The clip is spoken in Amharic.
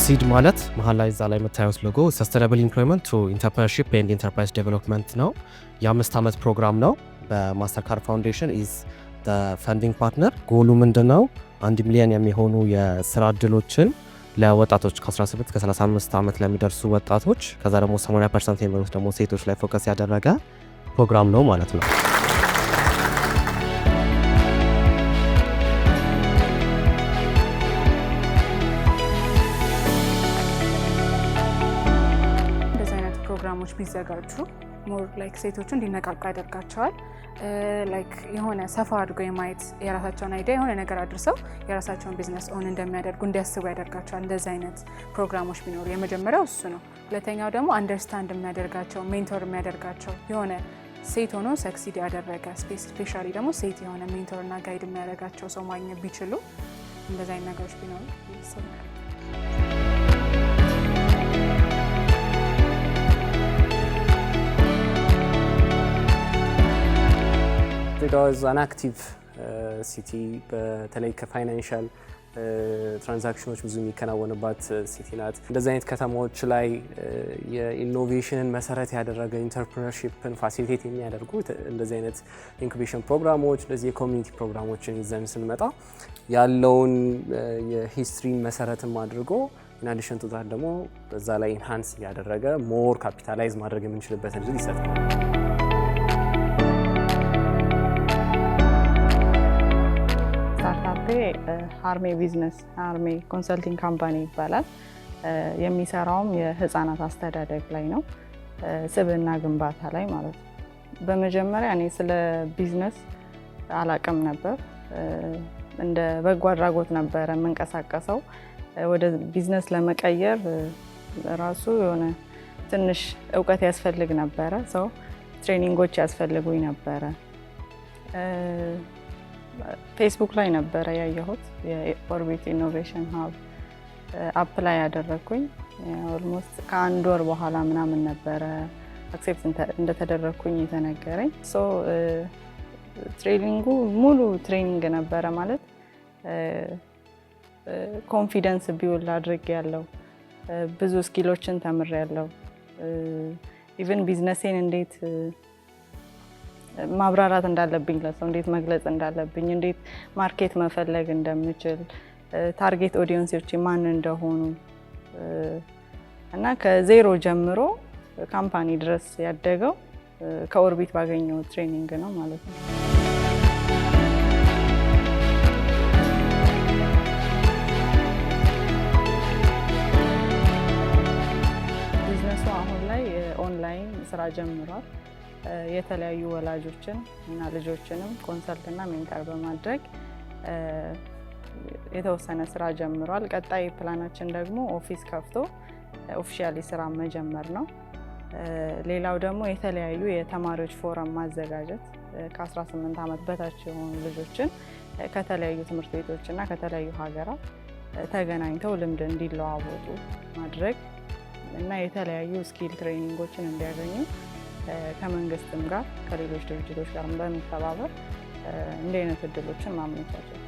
ሲድ ማለት መሀል ላይ እዛ ላይ የምታዩት ሎጎ ሰስቴናብል ኢምፕሎይመንት ትሩ ኢንተርፕረነርሺፕ ኤንድ ኢንተርፕራይዝ ዴቨሎፕመንት ነው። የ5 ዓመት ፕሮግራም ነው። በማስተርካርድ ፋውንዴሽን ኢዝ ፈንዲንግ ፓርትነር። ጎሉ ምንድን ነው? 1 ሚሊዮን የሚሆኑ የስራ እድሎችን ለወጣቶች ከ18 እስከ 35 ዓመት ለሚደርሱ ወጣቶች ከዛ ደግሞ 80% የሚሆኑት ደግሞ ሴቶች ላይ ፎከስ ያደረገ ፕሮግራም ነው ማለት ነው። ፕሮግራሞች ቢዘጋጁ ሞር ላይክ ሴቶቹ እንዲነቃቁ ያደርጋቸዋል። ላይክ የሆነ ሰፋ አድርጎ የማየት የራሳቸውን አይዲያ የሆነ ነገር አድርሰው የራሳቸውን ቢዝነስ ኦን እንደሚያደርጉ እንዲያስቡ ያደርጋቸዋል። እንደዚህ አይነት ፕሮግራሞች ቢኖሩ የመጀመሪያው እሱ ነው። ሁለተኛው ደግሞ አንደርስታንድ የሚያደርጋቸው ሜንቶር የሚያደርጋቸው የሆነ ሴት ሆኖ ሰክሲድ ያደረገ ስፔሻሊ ደግሞ ሴት የሆነ ሜንቶርና ጋይድ የሚያደርጋቸው ሰው ማግኘት ቢችሉ እንደዚህ አይነት ነገሮች ቢኖሩ ይሰማል። ድሬዳዋ ኢዝ አን አክቲቭ ሲቲ በተለይ ከፋይናንሻል ትራንዛክሽኖች ብዙ የሚከናወንባት ሲቲ ናት። እንደዚህ አይነት ከተማዎች ላይ የኢኖቬሽንን መሰረት ያደረገ ኢንተርፕረነርሺፕን ፋሲሊቴት የሚያደርጉ እንደዚህ አይነት ኢንኩቤሽን ፕሮግራሞች እንደዚህ የኮሚኒቲ ፕሮግራሞችን ይዘን ስንመጣ ያለውን የሂስትሪ መሰረትም አድርጎ ኢንአዲሽን ቱ ዛት ደግሞ በዛ ላይ ኢንሃንስ እያደረገ ሞር ካፒታላይዝ ማድረግ የምንችልበት እድል ይሰጣል። ሃርሜ ቢዝነስ ሃርሜ ኮንሰልቲንግ ካምፓኒ ይባላል። የሚሰራውም የህፃናት አስተዳደግ ላይ ነው፣ ስብዕና ግንባታ ላይ ማለት ነው። በመጀመሪያ እኔ ስለ ቢዝነስ አላቅም ነበር። እንደ በጎ አድራጎት ነበረ የምንቀሳቀሰው። ወደ ቢዝነስ ለመቀየር ራሱ የሆነ ትንሽ እውቀት ያስፈልግ ነበረ። ሰው ትሬኒንጎች ያስፈልጉኝ ነበረ። ፌስቡክ ላይ ነበረ ያየሁት የኦርቢት ኢኖቬሽን ሀብ አፕላይ ያደረኩኝ። ኦልሞስት ከ1 ወር በኋላ ምናምን ነበረ አክሴፕት እንደተደረኩኝ የተነገረኝ። ሶ ትሬኒንጉ ሙሉ ትሬኒንግ ነበረ ማለት ኮንፊደንስ ቢውል አድርግ ያለው ብዙ ስኪሎችን ተምር ያለው ኢቨን ቢዝነሴን እንዴት ማብራራት እንዳለብኝ ለሰው እንዴት መግለጽ እንዳለብኝ እንዴት ማርኬት መፈለግ እንደምችል ታርጌት ኦዲየንሶች ማን እንደሆኑ እና ከዜሮ ጀምሮ ካምፓኒ ድረስ ያደገው ከኦርቢት ባገኘው ትሬኒንግ ነው ማለት ነው። ቢዝነሱ አሁን ላይ ኦንላይን ስራ ጀምሯል። የተለያዩ ወላጆችን እና ልጆችንም ኮንሰልት እና ሜንተር በማድረግ የተወሰነ ስራ ጀምሯል። ቀጣይ ፕላናችን ደግሞ ኦፊስ ከፍቶ ኦፊሻሊ ስራ መጀመር ነው። ሌላው ደግሞ የተለያዩ የተማሪዎች ፎረም ማዘጋጀት ከ18 ዓመት በታች የሆኑ ልጆችን ከተለያዩ ትምህርት ቤቶች እና ከተለያዩ ሀገራት ተገናኝተው ልምድ እንዲለዋወጡ ማድረግ እና የተለያዩ ስኪል ትሬኒንጎችን እንዲያገኙ ከመንግስትም ጋር ከሌሎች ድርጅቶች ጋር በመተባበር እንዲህ አይነት እድሎችን ማመቻቸት